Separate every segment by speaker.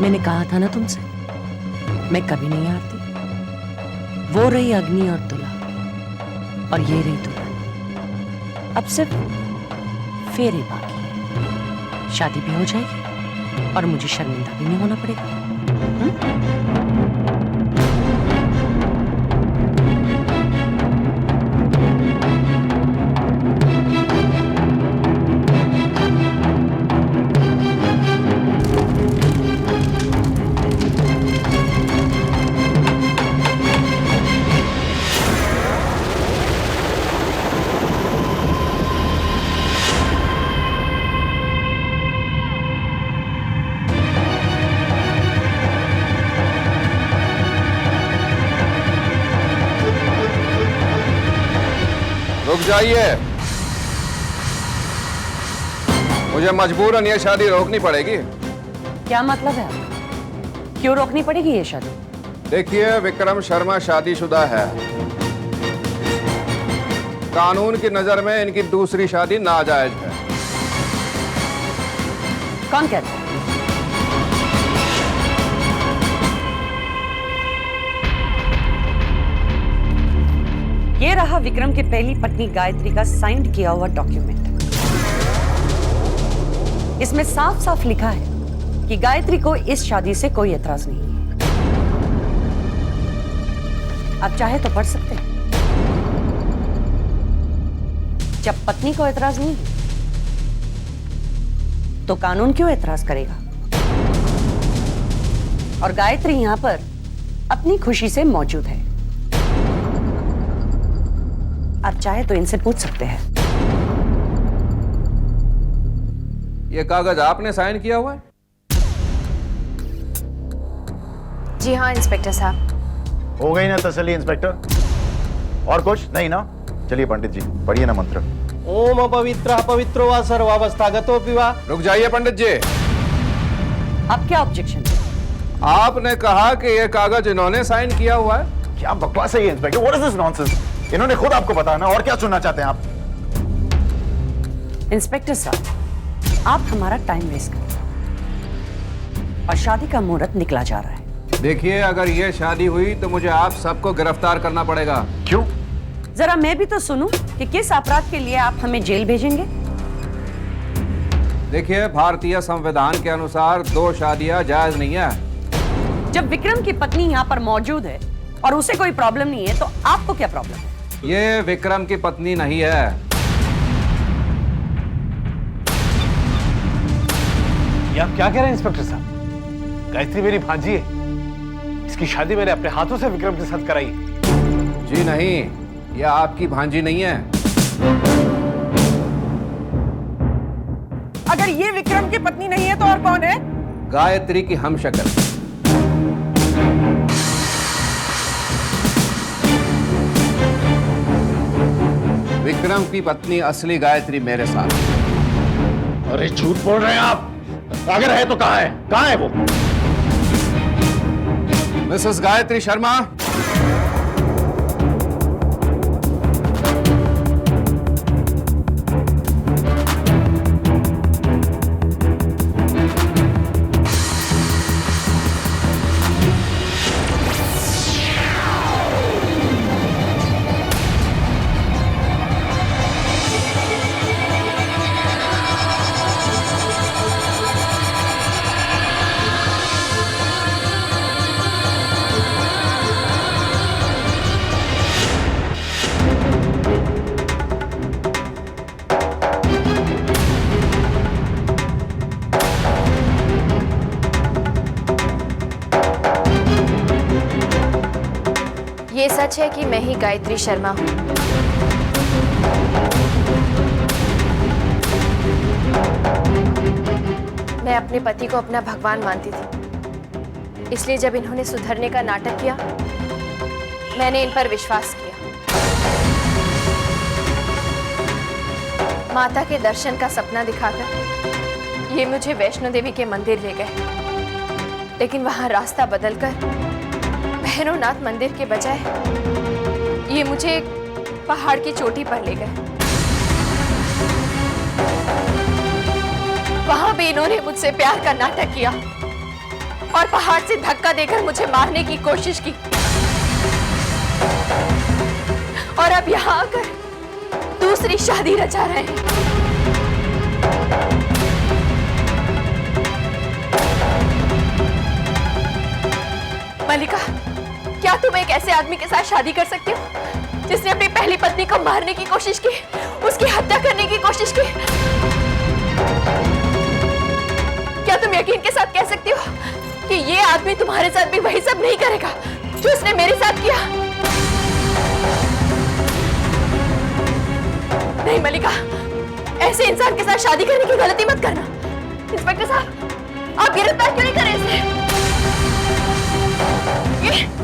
Speaker 1: मैंने कहा था ना तुमसे, मैं कभी नहीं हारती। वो रही अग्नि और तुला, और ये रही दुल्हन। अब सिर्फ फेरे बाकी है, शादी भी हो जाएगी और मुझे शर्मिंदा भी नहीं होना पड़ेगा।
Speaker 2: रुक जाइए, मुझे मजबूरन ये शादी रोकनी पड़ेगी।
Speaker 1: क्या मतलब है आपका? क्यों रोकनी पड़ेगी ये शादी?
Speaker 2: देखिए, विक्रम शर्मा शादीशुदा है। कानून की नजर में इनकी दूसरी शादी नाजायज है।
Speaker 1: कौन कहता है? ये रहा विक्रम की पहली पत्नी गायत्री का साइंड किया हुआ डॉक्यूमेंट। इसमें साफ साफ लिखा है कि गायत्री को इस शादी से कोई एतराज नहीं है। आप चाहे तो पढ़ सकते हैं। जब पत्नी को एतराज नहीं है तो कानून क्यों एतराज करेगा? और गायत्री यहां पर अपनी खुशी से मौजूद है। आप चाहे तो इनसे पूछ सकते हैं।
Speaker 2: ये कागज आपने साइन किया हुआ है?
Speaker 3: जी हाँ इंस्पेक्टर साहब।
Speaker 4: हो गई ना तसल्ली इंस्पेक्टर? और कुछ नहीं ना? चलिए पंडित जी पढ़िए ना मंत्र।
Speaker 5: ओम अपवित्रः पवित्रो वा सर्वावस्थागतोऽपि वा।
Speaker 2: रुक जाइए पंडित जी।
Speaker 1: अब क्या ऑब्जेक्शन है?
Speaker 2: आपने कहा कि ये कागज इन्होंने साइन किया हुआ है।
Speaker 4: क्या बकवास है ये inspector? What is this nonsense? इन्होंने खुद आपको बताया ना, और क्या सुनना चाहते हैं आप?
Speaker 1: इंस्पेक्टर साहब, आप हमारा टाइम वेस्ट कर रहे हैं और शादी का मुहूर्त निकला जा रहा है।
Speaker 2: देखिए, अगर ये शादी हुई तो मुझे आप सबको गिरफ्तार करना पड़ेगा।
Speaker 4: क्यों?
Speaker 1: जरा मैं भी तो सुनूं कि किस अपराध के लिए आप हमें जेल भेजेंगे।
Speaker 2: देखिए, भारतीय संविधान के अनुसार 2 शादियां जायज नहीं है।
Speaker 1: जब विक्रम की पत्नी यहाँ पर मौजूद है और उसे कोई प्रॉब्लम नहीं है तो आपको क्या प्रॉब्लम है?
Speaker 2: ये विक्रम की पत्नी नहीं है।
Speaker 5: ये आप क्या कह रहे हैं इंस्पेक्टर साहब? गायत्री मेरी भांजी है। इसकी शादी मैंने अपने हाथों से विक्रम के साथ कराई।
Speaker 2: जी नहीं, ये आपकी भांजी नहीं है।
Speaker 1: अगर ये विक्रम की पत्नी नहीं है तो और कौन है?
Speaker 2: गायत्री की हमशक्ल। विक्रम की पत्नी असली गायत्री मेरे साथ।
Speaker 4: अरे झूठ बोल रहे हैं आप। अगर है तो कहाँ है? कहाँ है वो?
Speaker 2: मिसेस गायत्री शर्मा,
Speaker 3: ये सच है कि मैं ही गायत्री शर्मा हूँ। मैं अपने पति को अपना भगवान मानती थी, इसलिए जब इन्होंने सुधरने का नाटक किया मैंने इन पर विश्वास किया। माता के दर्शन का सपना दिखाकर ये मुझे वैष्णो देवी के मंदिर ले गए, लेकिन वहां रास्ता बदलकर भैरवनाथ मंदिर के बजाय ये मुझे एक पहाड़ की चोटी पर ले गए। वहां भी इन्होंने मुझसे प्यार का नाटक किया, और पहाड़ से धक्का देकर मुझे मारने की कोशिश की, और अब यहाँ आकर दूसरी शादी रचा रहे हैं। मलिका, क्या तुम एक ऐसे आदमी के साथ शादी कर सकती हो जिसने अपनी पहली पत्नी को मारने की कोशिश की, उसकी हत्या करने की कोशिश की? क्या तुम यकीन के साथ कह सकती हो कि ये आदमी तुम्हारे साथ भी वही सब नहीं करेगा जो उसने मेरे साथ किया? नहीं मलिका, ऐसे इंसान के साथ शादी करने की गलती मत करना। इंस्पेक्टर साहब, आप गिरफ्तार क्यों नहीं करें इसे?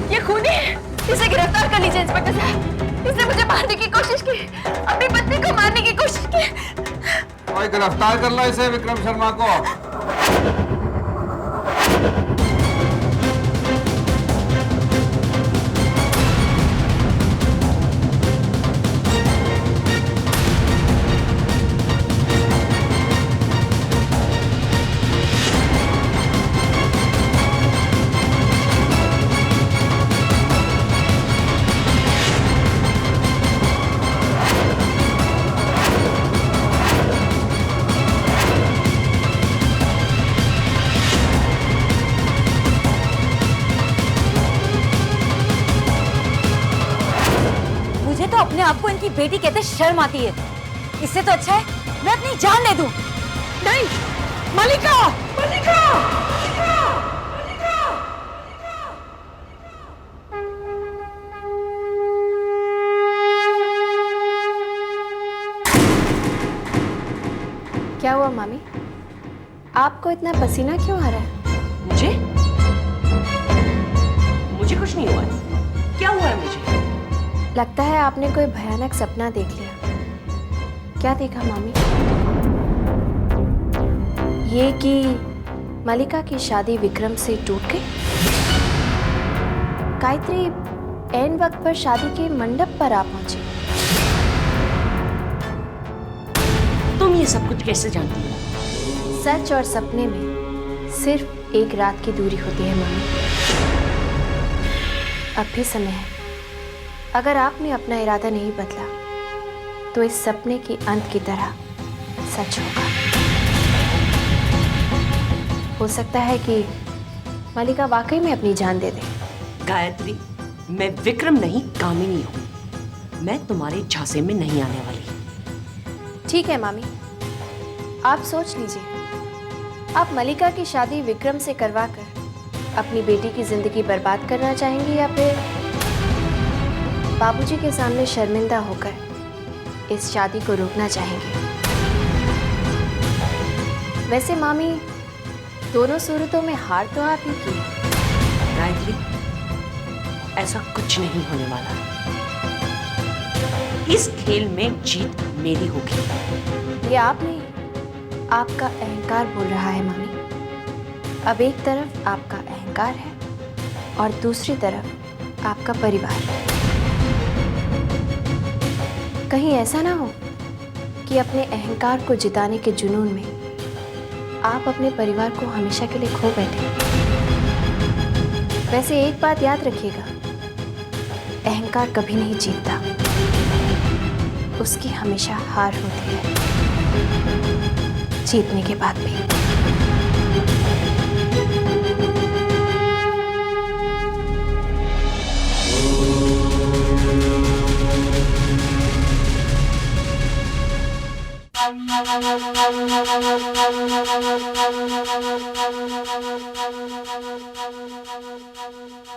Speaker 3: ये खूनी है, इसे गिरफ्तार कर लीजिए इंस्पेक्टर साहब। इसने मुझे मारने की कोशिश की, अपनी पत्नी को मारने की कोशिश की।
Speaker 2: और गिरफ्तार कर लो इसे, विक्रम शर्मा को।
Speaker 6: अपने आप को इनकी बेटी कहते शर्म आती है। इससे तो अच्छा है मैं अपनी जान दे दूं।
Speaker 1: नहीं मलिका, मलिका,
Speaker 3: क्या हुआ मामी? आपको इतना पसीना क्यों आ रहा है?
Speaker 1: मुझे कुछ नहीं हुआ है। क्या हुआ है मुझे?
Speaker 3: लगता है आपने कोई भयानक सपना देख लिया। क्या देखा मामी? ये कि मलिका की शादी विक्रम से टूट गई? गायत्री ऐन वक्त पर शादी के मंडप पर आ पहुंची।
Speaker 1: तुम ये सब कुछ कैसे जानती हो?
Speaker 3: सच और सपने में सिर्फ एक रात की दूरी होती है मामी। अब भी समय है। अगर आपने अपना इरादा नहीं बदला तो इस सपने के अंत की तरह सच होगा। हो सकता है कि मलिका वाकई में अपनी जान दे दे।
Speaker 1: गायत्री, मैं विक्रम नहीं कामिनी हूँ। मैं तुम्हारे झांसे में नहीं आने वाली।
Speaker 3: ठीक है मामी, आप सोच लीजिए। आप मलिका की शादी विक्रम से करवाकर अपनी बेटी की जिंदगी बर्बाद करना चाहेंगी या फिर बाबूजी के सामने शर्मिंदा होकर इस शादी को रोकना चाहेंगे? वैसे मामी, दोनों सूरतों में हार तो आप ही की।
Speaker 1: गायत्री, ऐसा कुछ नहीं होने वाला। इस खेल में जीत मेरी होगी।
Speaker 3: ये आप नहीं, आपका अहंकार बोल रहा है मामी। अब एक तरफ आपका अहंकार है और दूसरी तरफ आपका परिवार। कहीं ऐसा ना हो कि अपने अहंकार को जिताने के जुनून में आप अपने परिवार को हमेशा के लिए खो बैठे। वैसे एक बात याद रखिएगा, अहंकार कभी नहीं जीतता, उसकी हमेशा हार होती है, जीतने के बाद भी।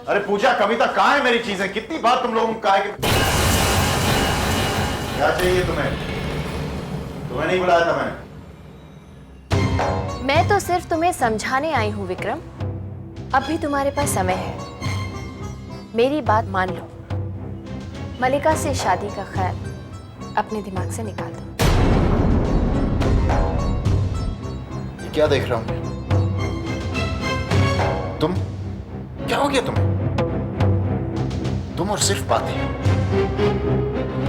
Speaker 4: अरे पूजा, कविता, कहाँ है मेरी चीजें? कितनी बार तुम लोगों को कहा है कि क्या चाहिए तुम्हें? तुम्हें नहीं बुलाया था मैंने।
Speaker 3: मैं तो सिर्फ तुम्हें समझाने आई हूं विक्रम। अब भी तुम्हारे पास समय है। मेरी बात मान लो। मलिका से शादी का ख्याल अपने दिमाग से निकाल दो।
Speaker 4: ये क्या देख रहा हूं मैं? तुम क्या हो गया तुम्हें? तुम और सिर्फ बातें,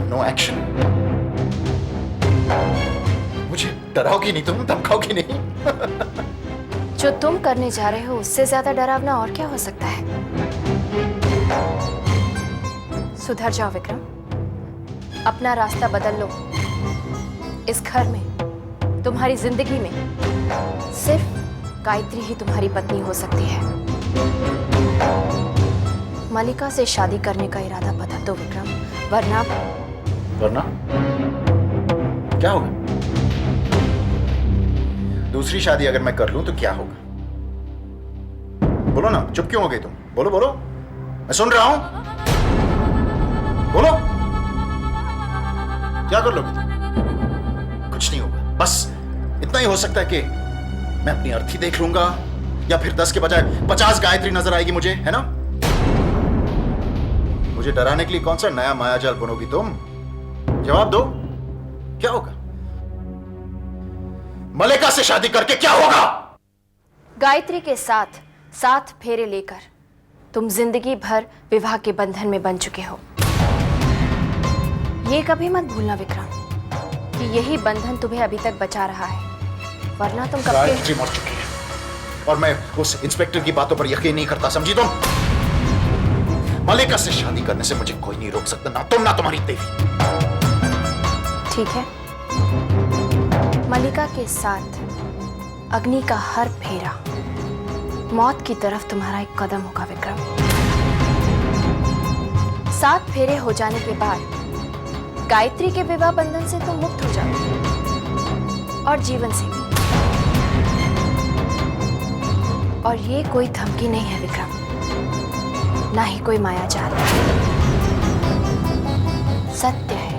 Speaker 4: नो एक्शन। मुझे डराओगी नहीं तुम, धमकाओगी नहीं।
Speaker 3: जो तुम करने जा रहे हो उससे ज्यादा डरावना और क्या हो सकता है? सुधर जाओ विक्रम, अपना रास्ता बदल लो। इस घर में, तुम्हारी जिंदगी में सिर्फ गायत्री ही तुम्हारी पत्नी हो सकती है। मलिका से शादी करने का इरादा बदल दो विक्रम, वरना
Speaker 4: क्या होगा? दूसरी शादी अगर मैं कर लूं तो क्या होगा? बोलो ना, चुप क्यों हो गई तुम? बोलो बोलो, मैं सुन रहा हूं। बोलो, क्या कर लोगे तुम? कुछ नहीं होगा, बस इतना ही हो सकता है कि मैं अपनी अर्थी देख लूंगा, या फिर 10 के बजाय 50 गायत्री नजर आएगी मुझे, है ना? मुझे डराने के लिए कौन सा नया मायाजाल बनोगी तुम? जवाब दो, क्या होगा? मलिका से शादी करके क्या होगा?
Speaker 3: गायत्री के साथ 7 फेरे लेकर तुम जिंदगी भर विवाह के बंधन में बन चुके हो। ये कभी मत भूलना विक्रम कि यही बंधन तुम्हें अभी तक बचा रहा है, वरना तुम कब
Speaker 4: गायत्री मर चुकी है और मैं उस इंस्पेक्टर की बातों पर यकीन नहीं करता, समझी तुम? मलिका से शादी करने से मुझे कोई नहीं रोक सकता, ना तुम ना तुम्हारी देवी।
Speaker 3: ठीक है, मलिका के साथ अग्नि का हर फेरा मौत की तरफ तुम्हारा एक कदम होगा विक्रम। 7 फेरे हो जाने के बाद गायत्री के विवाह बंधन से तुम मुक्त हो जाओ, और जीवन से भी। और ये कोई धमकी नहीं है विक्रम, ना ही कोई मायाजाल। सत्य है,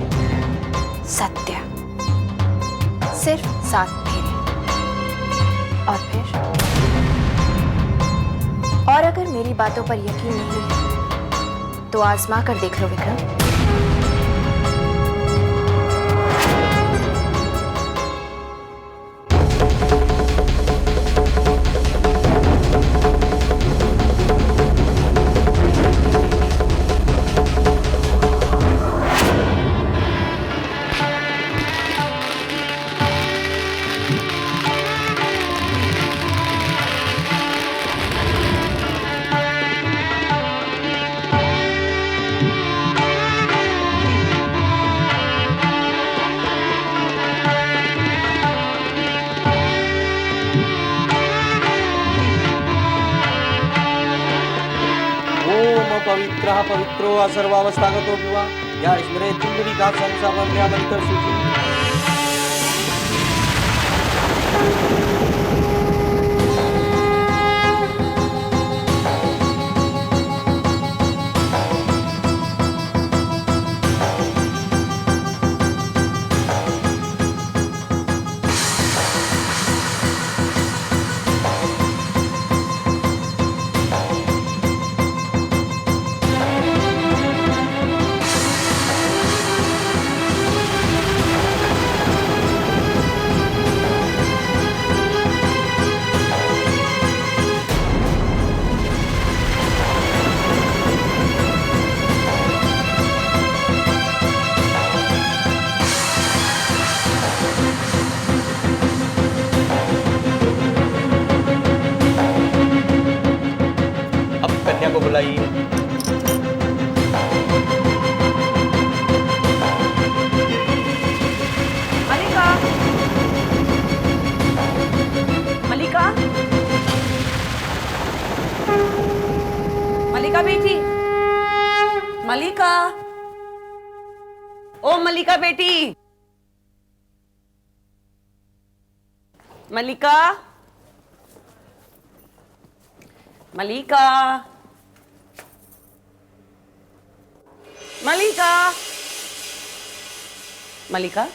Speaker 3: सत्य। सिर्फ 7 फेरे, और फिर और अगर मेरी बातों पर यकीन नहीं है तो आजमा कर देख लो विक्रम।
Speaker 7: पवित्रः पवित्रो असर्वावस्थागतो विवा या स्मरे चुंबरी का संसावन्यामंतर सूची।
Speaker 8: को बुलाइए।
Speaker 1: मलिका, मलिका, मलिका बेटी, मलिका, ओ मलिका बेटी, मलिका, मलिका, मलिका, मलिका,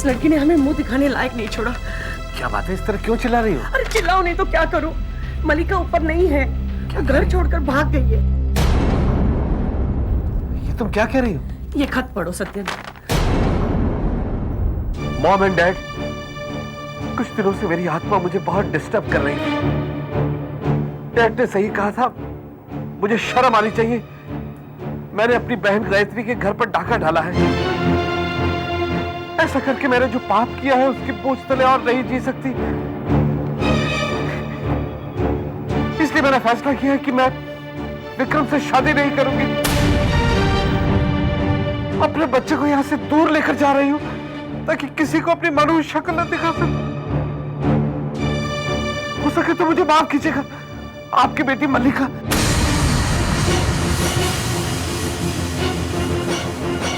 Speaker 1: इस लड़की ने हमें मुंह दिखाने लायक नहीं छोड़ा।
Speaker 5: क्या बात है, इस तरह क्यों चिल्ला रही हो?
Speaker 1: अरे चिल्लाओ नहीं तो क्या करूं? मलिका ऊपर नहीं है, क्या घर छोड़कर भाग गई है।
Speaker 5: ये तुम क्या कह रही हो?
Speaker 1: ये खत पढ़ो सत्यन।
Speaker 5: मॉम एंड डैड, कुछ दिनों से मेरी आत्मा मुझे बहुत डिस्टर्ब कर रही है। डैड ने सही कहा था, मुझे शर्म आनी चाहिए। मैंने अपनी बहन गायत्री के घर पर डाका डाला है। ऐसा करके मैंने जो पाप किया है उसकी बोझ तले और नहीं जी सकती। इसलिए मैंने फैसला किया है कि मैं विक्रम से शादी नहीं करूंगी। अपने बच्चे को यहां से दूर लेकर जा रही हूं ताकि किसी को अपनी मानवीय शक्ल न दिखा सकूं। हो सके तो मुझे माफ कीजिएगा, आपकी बेटी मल्लिका।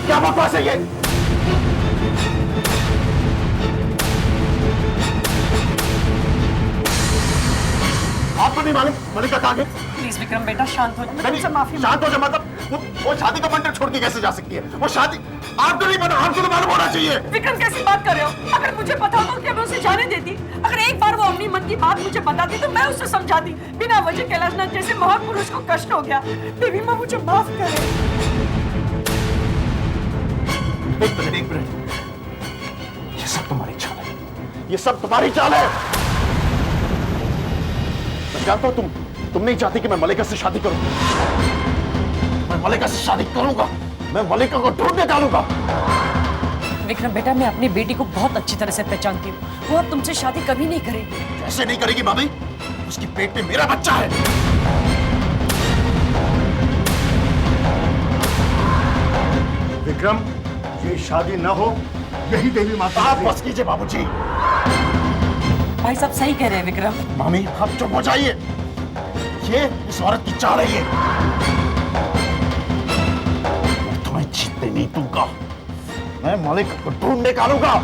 Speaker 4: क्या बकवास है ये? आपको नहीं मालूम मल्लिका कहाँ गई?
Speaker 1: प्लीज विक्रम बेटा शांत हो जाओ, मैं तुमसे माफी
Speaker 4: शांत हो जाओ। मतलब वो शादी का मंडप छोड़ के कैसे जा सकती है? वो शादी आपको नहीं पता, आपको तो मालूम होना चाहिए।
Speaker 1: विक्रम कैसी बात कर रहे हो? अगर मुझे पता होता कि मैं उसे जाने देती, अगर एक बार वो अपनी मन की बात मुझे बताती तो मैं उसे समझाती। बिना वजह कैलाशनाथ जैसे महापुरुष को कष्ट हो गया। देवी माँ मुझे माफ करे।
Speaker 4: एक मिनट, ये सब तुम्हारी चाल है, ये सब तुम्हारी चाल है। मैं जानता हूं तुम नहीं चाहती कि मैं मल्लिका से शादी करूं। मैं मल्लिका से शादी करूंगा, मैं मल्लिका को ढूंढ निकालूंगा।
Speaker 1: विक्रम बेटा, मैं अपनी बेटी को बहुत अच्छी तरह से पहचानती हूँ। वो अब तुमसे शादी कभी नहीं करेगी।
Speaker 4: कैसे नहीं करेगी भाभी? उसकी पेट में मेरा बच्चा है। विक्रम, ये शादी न हो, यही देवी माता। आप बस कीजिए बाबूजी।
Speaker 1: भाई साहब सही कह रहे हैं विक्रम।
Speaker 4: मामी आप चुप हो जाइए, ये इस औरत की चाल है। ये मैं तुम्हें जीतने नहीं दूंगा, मैं मलिका को ढूंढ निकालूंगा।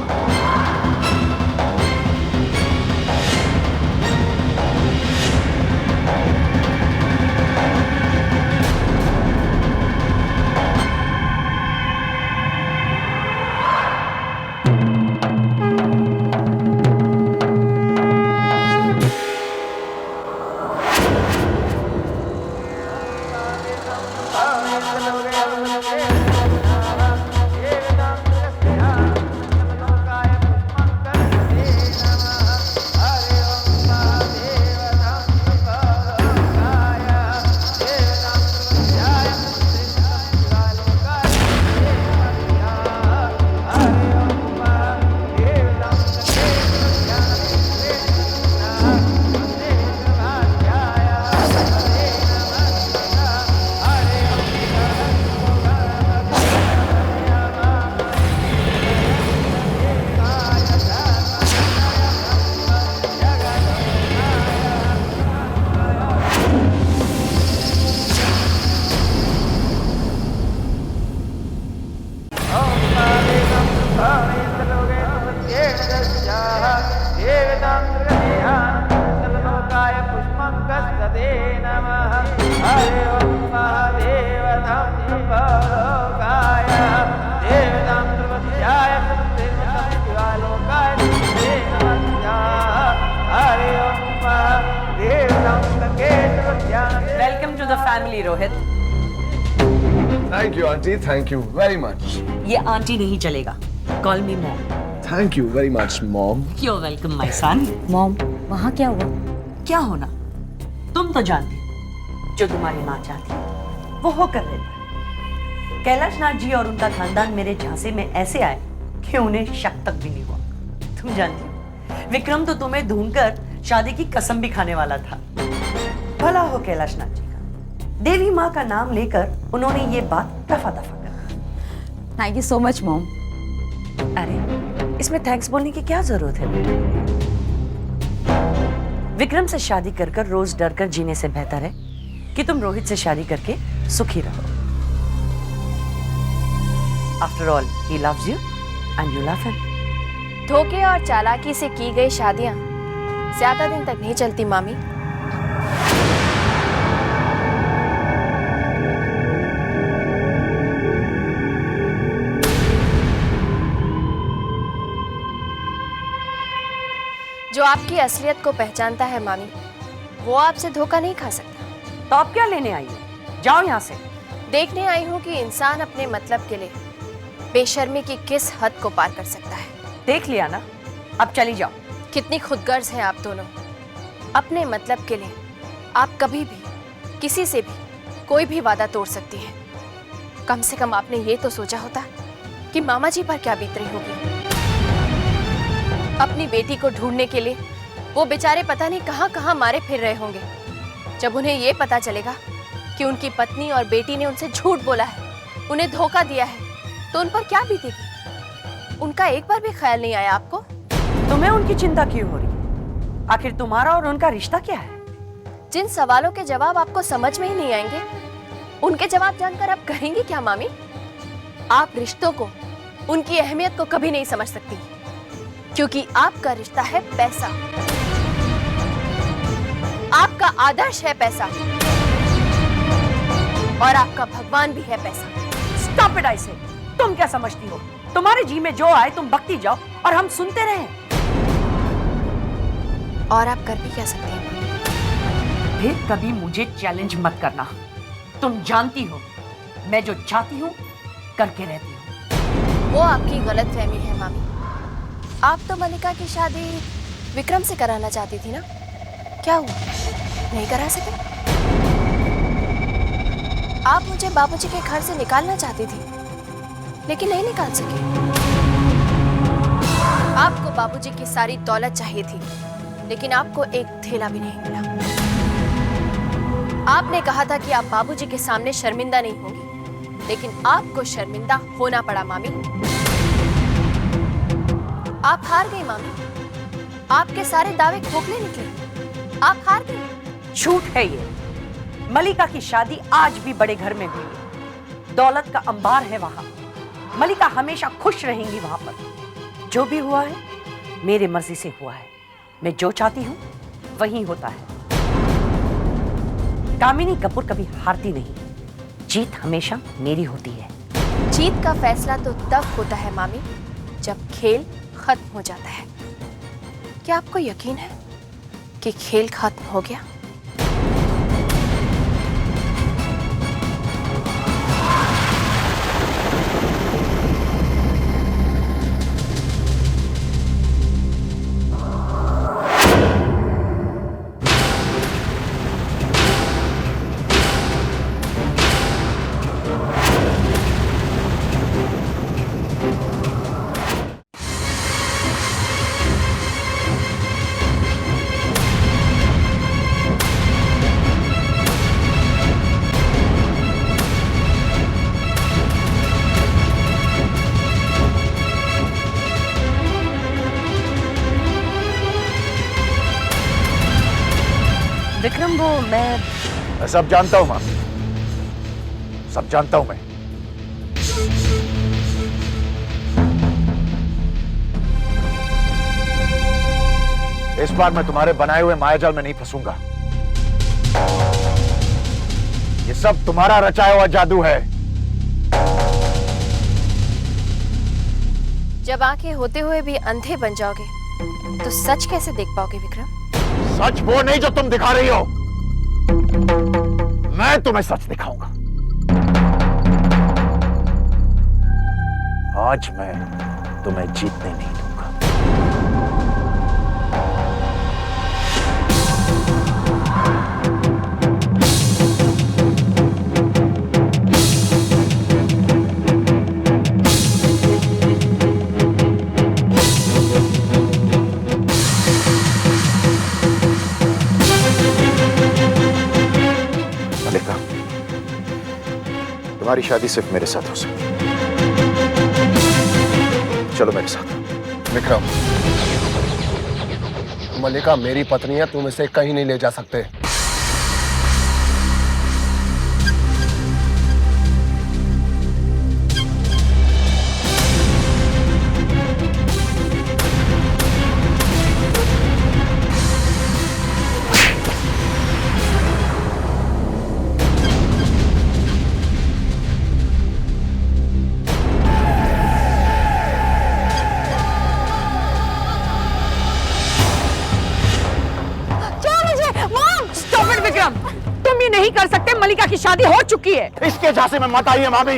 Speaker 1: Welcome to the family Rohit.
Speaker 9: Thank you aunty, thank you very much.
Speaker 1: ये आंटी नहीं चलेगा, call me mom.
Speaker 9: Thank you very much mom.
Speaker 1: You are welcome my son.
Speaker 6: Mom, वहाँ क्या हुआ?
Speaker 1: क्या होना तुम तो जानती हो, जो तुम्हारी माँ चाहती है वो होकर रहता। कैलाशनाथ जी और उनका खानदान मेरे झांसे में ऐसे आए कि उन्हें शक तक भी नहीं हुआ। तुम जानती हो, विक्रम तो तुम्हें ढूंढकर शादी की कसम भी खाने वाला था। भला हो कैलाशनाथ जी का, देवी माँ का नाम लेकर उन्होंने ये बात रफा दफा कर दी।
Speaker 6: Thank you so much mom.
Speaker 1: अरे इसमें थैंक्स बोलने की क्या जरूरत है? विक्रम से शादी कर कर रोज डर कर जीने से बेहतर है कि तुम रोहित से शादी करके सुखी रहो। After all he loves you and you love him.
Speaker 3: धोखे और चालाकी से की गई शादियां ज्यादा दिन तक नहीं चलती मामी। जो आपकी असलियत को पहचानता है मामी, वो आपसे धोखा नहीं खा सकता।
Speaker 1: तो आप क्या लेने आई हो? जाओ यहाँ से।
Speaker 3: देखने आई हूँ कि इंसान अपने मतलब के लिए बेशर्मी की किस हद को पार कर सकता है।
Speaker 1: देख लिया ना, अब चली जाओ।
Speaker 3: कितनी खुदगर्ज हैं आप दोनों। अपने मतलब के लिए आप कभी भी किसी से भी कोई भी वादा तोड़ सकती हैं। कम से कम आपने ये तो सोचा होता कि मामा जी पर क्या बीत रही होगी। अपनी बेटी को ढूंढने के लिए वो बेचारे पता नहीं कहां कहां मारे फिर रहे होंगे। जब उन्हें ये पता चलेगा कि उनकी पत्नी और बेटी ने उनसे झूठ बोला है, उन्हें धोखा दिया है, तो उन पर क्या बीतेगी? उनका एक बार भी ख्याल नहीं आया आपको?
Speaker 1: तुम्हें उनकी चिंता क्यों हो रही? आखिर तुम्हारा और उनका रिश्ता क्या है?
Speaker 3: जिन सवालों के जवाब आपको समझ में ही नहीं आएंगे, उनके जवाब जानकर आप कहेंगे क्या मामी? आप रिश्तों को, उनकी अहमियत को कभी नहीं समझ सकती, क्योंकि आपका रिश्ता है पैसा। आपका आदर्श है पैसा, और आपका भगवान भी है पैसा।
Speaker 1: स्टॉप इट आई से। तुम क्या समझती हो? तुम्हारे जी में जो आए तुम बकती जाओ और हम सुनते रहें।
Speaker 3: और आप कर भी क्या सकते हैं?
Speaker 1: फिर कभी मुझे चैलेंज मत करना। तुम जानती हो मैं जो चाहती हूँ करके रहती हूँ।
Speaker 3: वो आपकी गलतफहमी है मामी। आप तो मलिका की शादी विक्रम से कराना चाहती थी ना? क्या हुआ, नहीं करा सके? आप मुझे बाबूजी के घर से निकालना चाहती थी, लेकिन नहीं निकाल सके। आपको बाबूजी की सारी दौलत चाहिए थी, लेकिन आपको एक थैला भी नहीं मिला। आपने कहा था कि आप बाबूजी के सामने शर्मिंदा नहीं होंगी, लेकिन आपको शर्मिंदा होना पड़ा मामी। आप हार गई मामी। आपके सारे दावे खोखले निकले। आप हार गई।
Speaker 1: झूठ है ये। मलिका की शादी आज भी बड़े घर में हुई है। दौलत का अंबार है वहां। मलिका हमेशा खुश रहेंगी वहां पर। जो भी हुआ है मेरे मर्जी से हुआ है। मैं जो चाहती हूँ वही होता है। कामिनी कपूर कभी हारती नहीं। जीत हमेशा मेरी होती है।
Speaker 3: जीत का फैसला तो तब होता है मामी जब खेल खत्म हो जाता है। क्या आपको यकीन है कि खेल खत्म हो गया?
Speaker 1: विक्रम, वो मैं
Speaker 9: सब जानता हूं मां, सब जानता हूं मैं। इस बार मैं तुम्हारे बनाए हुए मायाजाल में नहीं फंसूंगा। ये सब तुम्हारा रचाया हुआ जादू है।
Speaker 3: जब आंखें होते हुए भी अंधे बन जाओगे तो सच कैसे देख पाओगे विक्रम?
Speaker 9: सच वो नहीं जो तुम दिखा रही हो। मैं तुम्हें सच दिखाऊंगा। आज मैं तुम्हें जीतने नहीं दूंगा।
Speaker 4: तुम्हारी शादी सिर्फ मेरे साथ हो सकती है। चलो मेरे साथ।
Speaker 9: विक्रम, मलिका मेरी पत्नी है, तुम इसे कहीं नहीं ले जा सकते।
Speaker 1: नहीं कर सकते, मलिका की शादी हो चुकी है।
Speaker 4: इसके झांसे में मत आइए मामी,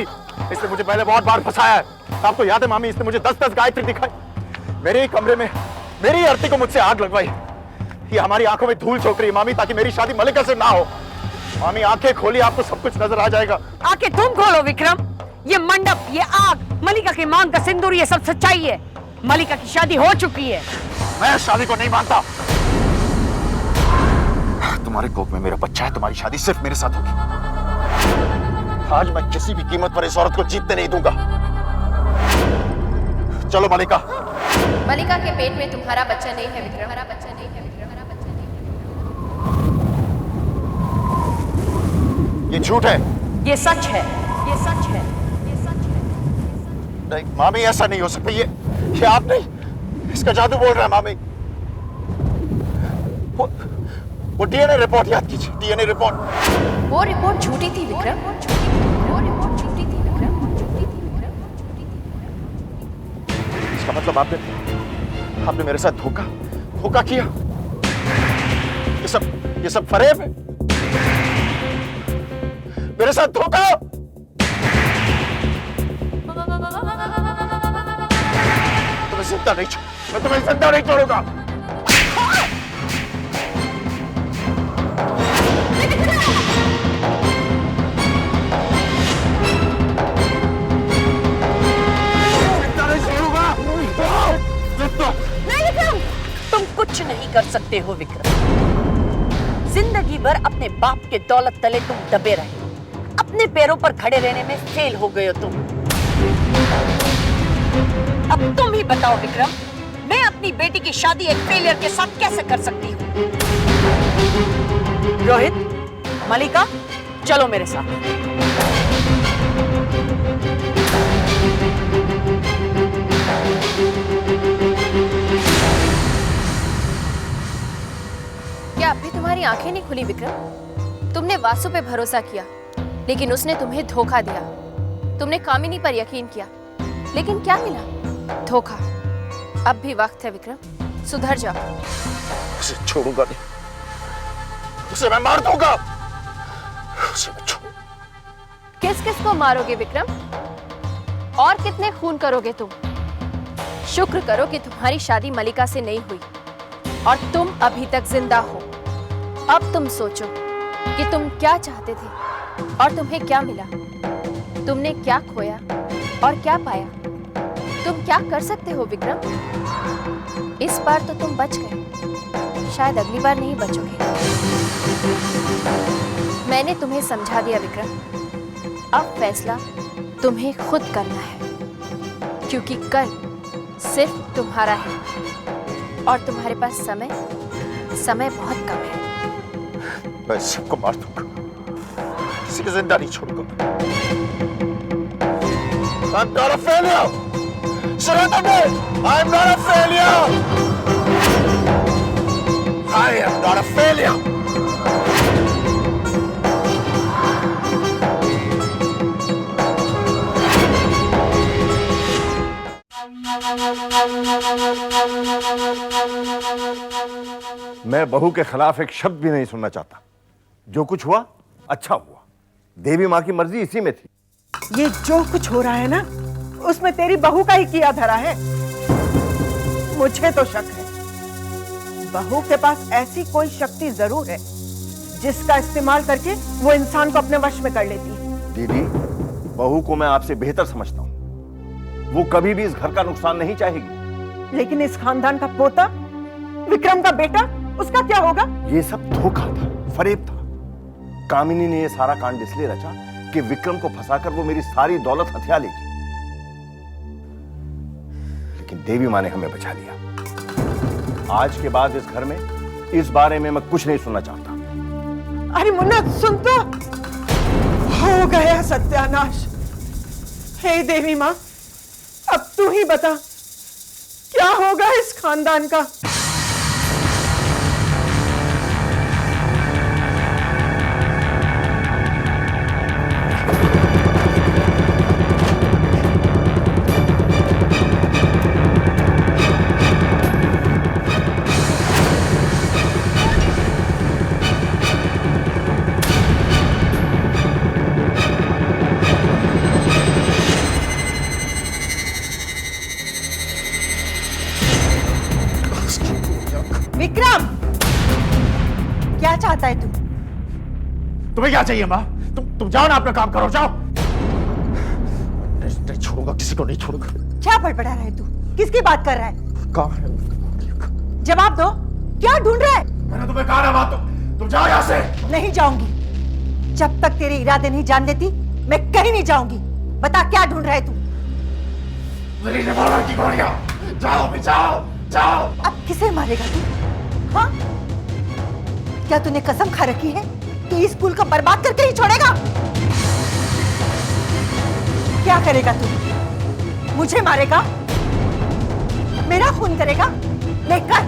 Speaker 4: इसने मुझे पहले बहुत बार फंसाया है। आपको याद है मामी, इसने मुझे 10-10 गायत्री दिखाई, मेरे ही कमरे में मेरी आरती को मुझसे आग लगवाई। ये हमारी आंखों में धूल झोंक रही है मामी, ताकि मेरी शादी मलिका से ना हो। मामी आंखें खोलिए, आपको सब कुछ नजर आ जाएगा।
Speaker 1: आंखें तुम खोलो विक्रम, ये मंडप, ये आग, मलिका की मांग का सिंदूर, ये सब सच्चाई है। मलिका की शादी हो चुकी है।
Speaker 4: मैं शादी को नहीं मानता। तुम्हारे कोख में मेरा बच्चा है, तुम्हारी शादी सिर्फ मेरे साथ होगी। आज मैं किसी भी कीमत पर इस औरत को जीतने नहीं दूंगा। चलो मलिका।
Speaker 3: मलिका के पेट में तुम्हारा बच्चा नहीं है विक्रम, तुम्हारा बच्चा नहीं है विक्रम, तुम्हारा बच्चा नहीं है।
Speaker 4: ये झूठ है।
Speaker 1: ये सच है, ये सच है, ये सच है।
Speaker 4: नहीं मामी, ऐसा नहीं हो सकता। ये आप नहीं, इसका जादू बोल रहा है मामी। वो डीएनए रिपोर्ट याद कीजिए, डीएनए रिपोर्ट।
Speaker 3: वो रिपोर्ट झूठी थी विक्रम, वो रिपोर्ट झूठी थी विक्रम, झूठी थी विक्रम, झूठी थी।
Speaker 4: इसका मतलब आपने मेरे साथ धोखा किया। ये सब फरेब है। मेरे साथ धोखा। मैं तुम्हें जिंदा नहीं छोड़ूंगा।
Speaker 1: तुम कुछ नहीं कर सकते हो विक्रम। जिंदगी भर अपने बाप के दौलत तले तुम दबे रहे, अपने पैरों पर खड़े रहने में फेल हो गए हो तुम। अब तुम ही बताओ विक्रम, मैं अपनी बेटी की शादी एक फेलियर के साथ कैसे कर सकती हूँ? रोहित, मलिका, चलो मेरे साथ।
Speaker 3: क्या अब भी तुम्हारी आंखें नहीं खुली विक्रम? तुमने वासु पे भरोसा किया, लेकिन उसने तुम्हें धोखा दिया। तुमने कामिनी पर यकीन किया, लेकिन क्या मिला? धोखा। अब भी वक्त है विक्रम, सुधर जाओ।
Speaker 4: उसे छोड़ूंगा नहीं, उसे मैं मार दूंगा। उसे मैं
Speaker 3: किस किस को मारोगे विक्रम? और कितने खून करोगे तुम? शुक्र करो कि तुम्हारी शादी मलिका से नहीं हुई और तुम अभी तक जिंदा हो। अब तुम सोचो कि तुम क्या चाहते थे और तुम्हें क्या मिला। तुमने क्या खोया और क्या पाया? तुम क्या कर सकते हो विक्रम? इस बार तो तुम बच गए, शायद अगली बार नहीं बचोगे। मैंने तुम्हें समझा दिया विक्रम, अब फैसला तुम्हें खुद करना है, क्योंकि कल सिर्फ तुम्हारा है और तुम्हारे पास समय बहुत कम है।
Speaker 4: मैं सबको मार दूंगा, किसी को जिंदा नहीं छोड़ूंगा। I'm not a failure. Surrender me. I'm not a failure. I am not a failure.
Speaker 9: मैं बहू के खिलाफ एक शब्द भी नहीं सुनना चाहता। जो कुछ हुआ अच्छा हुआ, देवी माँ की मर्जी इसी में थी।
Speaker 10: ये जो कुछ हो रहा है ना, उसमें तेरी बहू का ही किया धरा है। मुझे तो शक है, बहू के पास ऐसी कोई शक्ति जरूर है जिसका इस्तेमाल करके वो इंसान को अपने वश में कर लेती है।
Speaker 9: दीदी, बहू को मैं आपसे बेहतर समझता हूँ। वो कभी भी इस घर का नुकसान नहीं चाहेगी।
Speaker 10: लेकिन इस खानदान का पोता, विक्रम का बेटा, उसका क्या होगा? ये
Speaker 9: सब धोखा था, फरेब था। कामिनी ने ये सारा कांड इसलिए रचा कि विक्रम को फंसाकर वो मेरी सारी दौलत हथिया लेगी। लेकिन देवी माँ ने हमें बचा लिया। आज के बाद इस घर में इस बारे में मैं कुछ नहीं सुनना चाहता।
Speaker 10: अरे मुन्ना, सुन तो, हो गया सत्यानाश। हे देवी माँ, अब तू ही बता, क्या होगा इस खानदान का? क्या चाहता है तू?
Speaker 4: तुम्हें क्या चाहिए माँ? तुम जाओ ना, अपना काम करो, जाओ। नहीं छोड़ूंगा, किसी को नहीं छोड़ूंगा।
Speaker 10: क्या बड़बड़ा रहा है तू? किसकी बात कर रहा है?
Speaker 4: कहाँ है?
Speaker 10: जवाब दो, क्या ढूंढ रहा है?
Speaker 4: मैंने तुम्हें कहा ना बात, तुम जाओ यहाँ से।
Speaker 10: नहीं जाऊंगी। जब तक तेरे इरादे नहीं जान लेती मैं कहीं नहीं जाऊंगी। बता क्या ढूंढ रहा है तू?
Speaker 4: मेरी रिवॉल्वर की गोलियां। जाओ भी, जाओ जाओ।
Speaker 10: अब किसे मारेगा तू? हाँ? क्या तूने कसम खा रखी है कि इस स्कूल को बर्बाद करके ही छोड़ेगा? क्या करेगा तू? मुझे मारेगा? मेरा खून करेगा? लेकर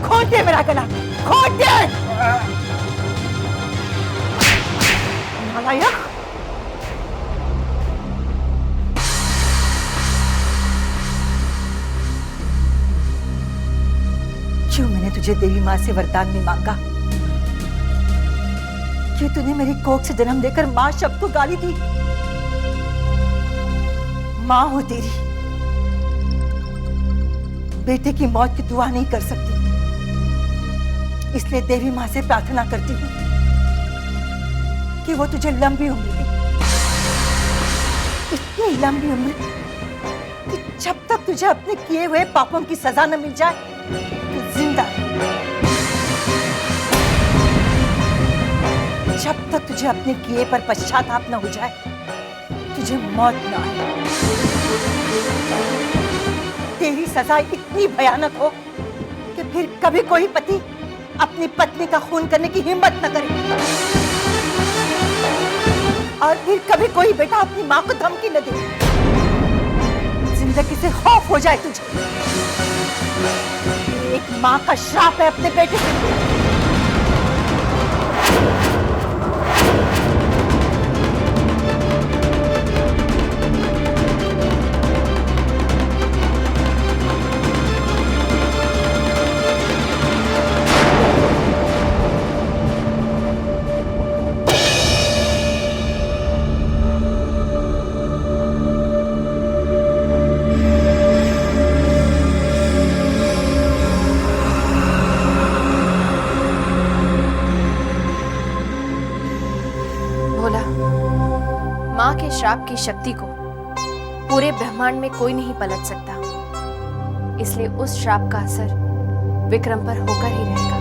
Speaker 10: खोद दे मेरा गला, खोद दे। नालायक। क्यों मैंने तुझे देवी माँ से वरदान में मांगा? क्यों तूने मेरी कोख से जन्म देकर माँ शब्द को गाली दी? माँ हो तेरी, बेटे की मौत की दुआ नहीं कर सकती, इसलिए देवी माँ से प्रार्थना करती हूँ कि वो तुझे लंबी उम्र दे, इतनी लंबी उम्र कि जब तक तुझे अपने किए हुए पापों की सजा न मिल जाए तो जिंदा, जब तक तुझे अपने किए पर पश्चाताप न हो जाए, तुझे मौत न आए, तेरी सजा इतनी भयानक हो कि फिर कभी कोई पति अपनी पत्नी का खून करने की हिम्मत न करे, और फिर कभी कोई बेटा अपनी माँ को धमकी न दे, जिंदगी से खौफ हो जाए तुझे। एक माँ का श्राप है अपने बेटे से।
Speaker 3: माँ के श्राप की शक्ति को पूरे ब्रह्मांड में कोई नहीं पलट सकता, इसलिए उस श्राप का असर विक्रम पर होकर ही रहेगा।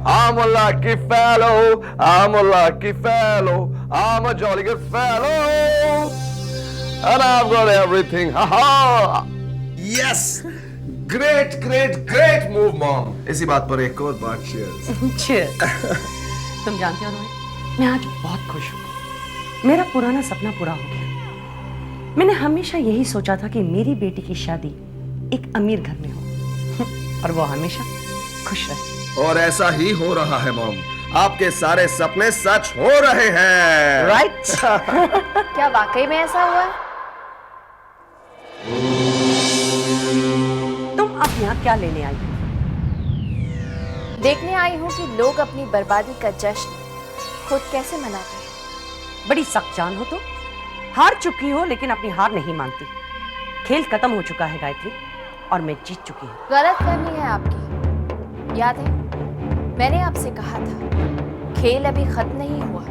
Speaker 9: I'm a lucky fellow, I'm a lucky fellow, I'm a jolly good fellow, and I've got everything. Ha ha!
Speaker 8: Yes, great great great move mom. इसी बात पर एक और बात cheers।
Speaker 1: तुम जानते हो रोहित, मैं आज बहुत खुश हूँ। मेरा पुराना सपना पूरा हो गया। मैंने हमेशा यही सोचा था कि मेरी बेटी की शादी एक अमीर घर में हो और वो हमेशा खुश रहे।
Speaker 8: और ऐसा ही हो रहा है मॉम, आपके सारे सपने सच हो रहे हैं।
Speaker 1: राइट?
Speaker 3: क्या वाकई में ऐसा हुआ है?
Speaker 1: तुम अब यहाँ क्या लेने आई हो?
Speaker 3: देखने आई हूँ कि लोग अपनी बर्बादी का जश्न खुद कैसे मनाते हैं।
Speaker 1: बड़ी सख्त जान हो तो, हार चुकी हो लेकिन अपनी हार नहीं मानती। खेल खत्म हो चुका है गायत्री, और मैं जीत चुकी हूँ।
Speaker 3: गलत फहमी है आपकी। याद है मैंने आपसे कहा था खेल अभी खत्म नहीं हुआ।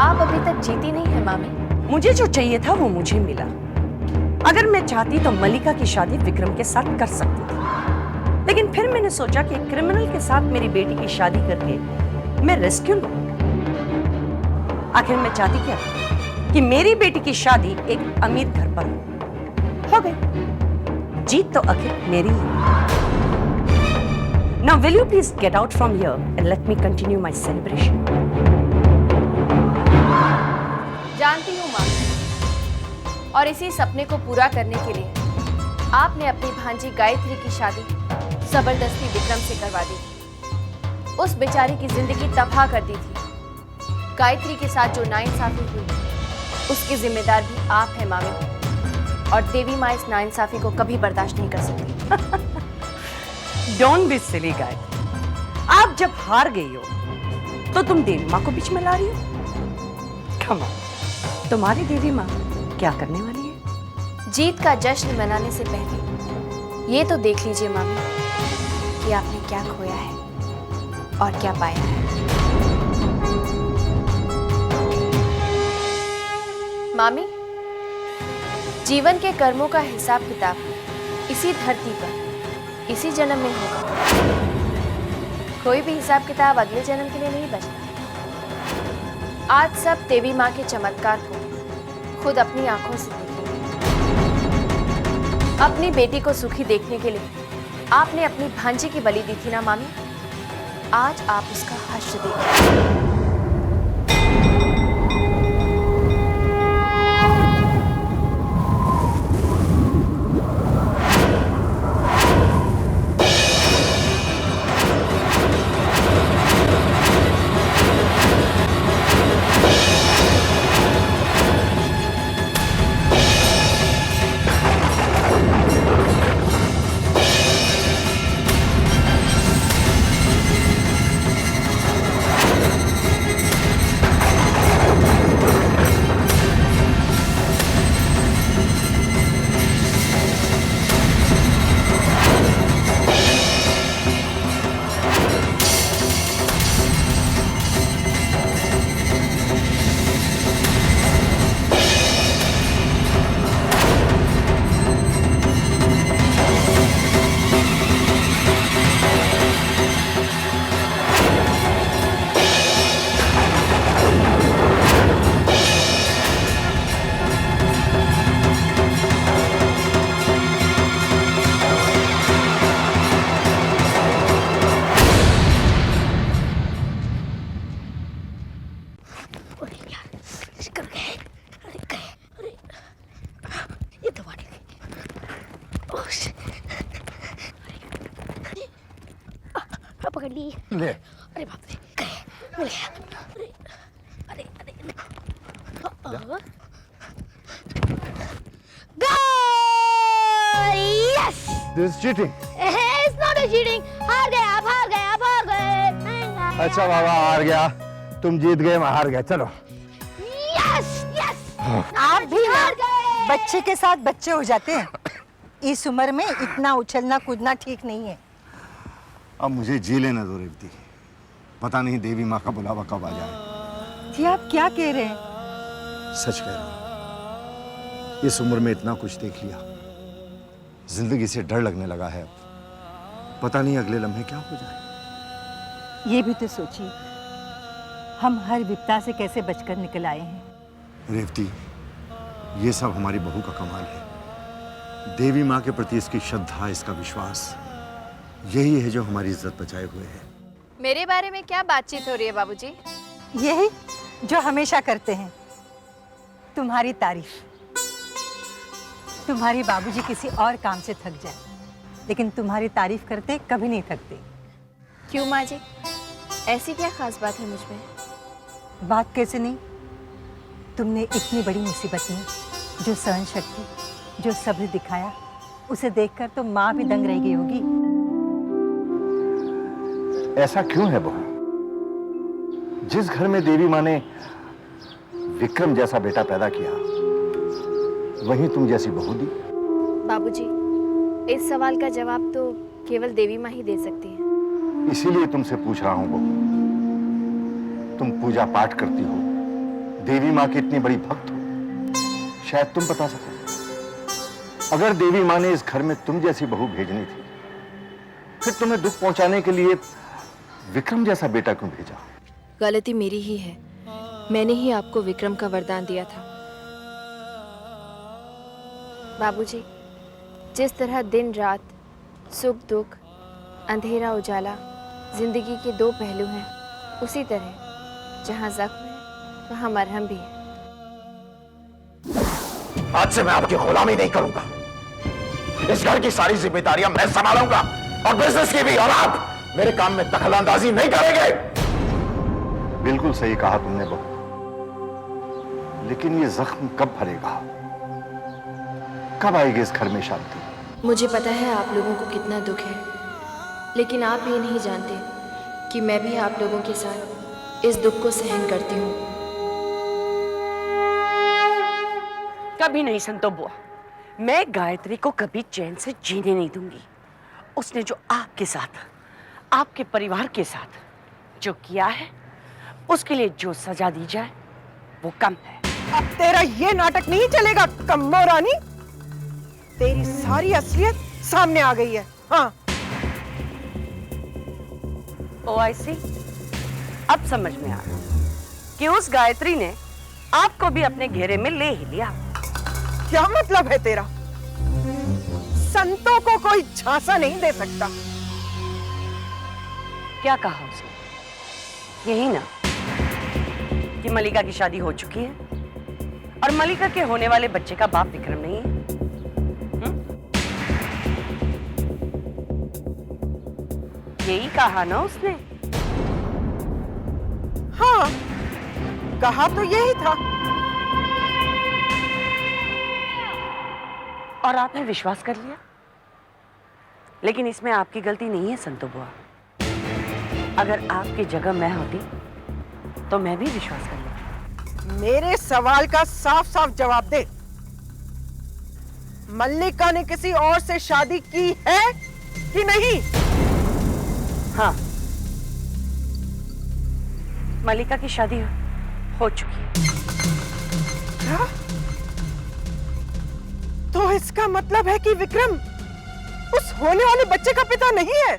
Speaker 3: आप अभी तक जीती नहीं है मामी।
Speaker 1: मुझे जो चाहिए था वो मुझे मिला। अगर मैं चाहती तो मलिका की शादी विक्रम के साथ कर सकती थी, लेकिन फिर मैंने सोचा कि क्रिमिनल के साथ मेरी बेटी की शादी करके मैं रिस्क क्यों लूं? आखिर मैं चाहती क्या कि मेरी बेटी की शादी एक अमीर घर पर हो गई। जीत तो आखिर मेरी ही। Now will you please get out from here and let me continue my celebration?
Speaker 3: जानती हूँ माँ, और इसी सपने को पूरा करने के लिए आपने अपनी भांजी गायत्री की शादी जबरदस्ती विक्रम से करवा दी थी। उस बेचारी की जिंदगी तबाह कर दी थी। गायत्री के साथ जो नाइंसाफी हुई उसकी जिम्मेदार भी आप हैं मामी, और देवी माँ इस नाइंसाफी को कभी बर्दाश्त नहीं कर सकती।
Speaker 1: Don't be silly Gayatri. आप जब हार गई हो तो तुम देवी माँ को बीच में ला रही हो? Come on, तुम्हारी देवी माँ क्या करने वाली है?
Speaker 3: जीत का जश्न मनाने से पहले ये तो देख लीजिए मामी कि आपने क्या खोया है और क्या पाया है। मामी, जीवन के कर्मों का हिसाब किताब इसी धरती पर इसी जन्म में होगा। कोई भी हिसाब किताब अगले जन्म के लिए नहीं बचता। आज सब देवी माँ के चमत्कार को खुद अपनी आंखों से देखेंगे। अपनी बेटी को सुखी देखने के लिए आपने अपनी भांजी की बलि दी थी ना मामी, आज आप उसका हश्र देखिए।
Speaker 6: पकड़ ली।
Speaker 4: ले।
Speaker 6: अरे बाप रे, मिल गया। अरे अरे yes,
Speaker 4: this is cheating.
Speaker 6: It's not a cheating. हार गए आप, हार गए आप, हार गए।
Speaker 4: अच्छा बाबा, हार गया, तुम जीत गए, मैं हार गया। चलो।
Speaker 6: यस यस,
Speaker 10: आप भी
Speaker 6: हार गए।
Speaker 10: बच्चे के साथ बच्चे हो जाते हैं। इस उम्र में इतना उछलना कूदना ठीक नहीं है।
Speaker 4: अब मुझे जी लेना दो रेवती, पता नहीं देवी माँ का बुलावा कब आ जाए।
Speaker 10: जी आप क्या कह रहे हैं?
Speaker 4: सच कह रहा हूँ, इस उम्र में इतना कुछ देख लिया, जिंदगी से डर लगने लगा है। अब पता नहीं अगले लम्हे क्या हो जाए।
Speaker 10: ये भी तो सोचिए, हम हर विपदा से कैसे बचकर निकल आए हैं।
Speaker 4: रेवती, ये सब हमारी बहू का कमाल है। देवी माँ के प्रति इसकी श्रद्धा, इसका विश्वास, यही है जो हमारी इज्जत बचाए हुए है।
Speaker 3: मेरे बारे में क्या बातचीत हो रही है बाबूजी?
Speaker 10: यही जो हमेशा करते हैं, तुम्हारी तारीफ। तुम्हारे बाबूजी किसी और काम से थक जाए, लेकिन तुम्हारी तारीफ करते कभी नहीं थकते।
Speaker 3: क्यों माँ जी, ऐसी क्या खास बात है मुझ में?
Speaker 10: बात कैसे नहीं? तुमने इतनी बड़ी मुसीबत में जो सहन शक्ति, जो सब्र दिखाया, उसे देखकर तो माँ भी दंग रह गई होगी।
Speaker 4: ऐसा क्यों है बहू? जिस घर में देवी माँ ने विक्रम जैसा बेटा पैदा किया, वहीं तुम जैसी बहू दी।
Speaker 3: बाबूजी, इस सवाल का जवाब तो केवल देवी माँ ही दे सकती है।
Speaker 4: इसीलिए तुमसे पूछ रहा हूं बहू, तुम पूजा पाठ करती हो, देवी माँ की इतनी बड़ी भक्त हो, शायद तुम बता सको। अगर देवी माँ ने इस घर में तुम जैसी बहू भेजनी थी, फिर तुम्हें दुख पहुंचाने के लिए विक्रम जैसा बेटा क्यों भेजा?
Speaker 3: गलती मेरी ही है, मैंने ही आपको विक्रम का वरदान दिया था। बाबूजी, जिस तरह दिन रात, सुख दुख, अंधेरा उजाला जिंदगी के दो पहलू हैं, उसी तरह जहां जख्म है वहां मरहम भी है।
Speaker 4: आज से मैं आपकी गुलामी नहीं करूंगा। इस घर की सारी जिम्मेदारियां मैं संभालूंगा और बिजनेस की भी, और आप मेरे काम में दखलंदाजी नहीं करेंगे। बिल्कुल सही कहा तुमने बहू, लेकिन ये जख्म कब भरेगा? कब आएगी इस घर में शांति?
Speaker 3: मुझे पता है आप लोगों को कितना दुख है, लेकिन आप ये नहीं जानते कि मैं भी आप लोगों के साथ इस दुख को सहन करती हूँ।
Speaker 1: कभी नहीं संतो बुआ, मैं गायत्री को कभी चैन से जीने नहीं दूंगी। उसने जो आपके साथ, आपके परिवार के साथ जो किया है, उसके लिए जो सजा दी जाए वो कम है।
Speaker 10: अब तेरा ये नाटक नहीं चलेगा कम्मो रानी। तेरी सारी असलियत सामने आ गई है। हाँ,
Speaker 1: ओ आई सी, अब समझ में आ रहा कि उस गायत्री ने आपको भी अपने घेरे में ले ही लिया।
Speaker 10: क्या मतलब है तेरा? संतों को कोई झांसा नहीं दे सकता।
Speaker 1: क्या कहा उसने? यही ना कि मलिका की शादी हो चुकी है और मलिका के होने वाले बच्चे का बाप विक्रम नहीं है। यही कहा ना उसने?
Speaker 10: हाँ, कहा तो यही था।
Speaker 1: और आपने विश्वास कर लिया। लेकिन इसमें आपकी गलती नहीं है संतो बुआ। अगर आपकी जगह मैं होती तो मैं भी विश्वास कर लेती।
Speaker 10: मेरे सवाल का साफ साफ जवाब दे। मल्लिका ने किसी और से शादी की है कि नहीं?
Speaker 1: हाँ, मल्लिका की शादी हो चुकी है।
Speaker 10: क्या? तो इसका मतलब है कि विक्रम उस होने वाले बच्चे का पिता नहीं है?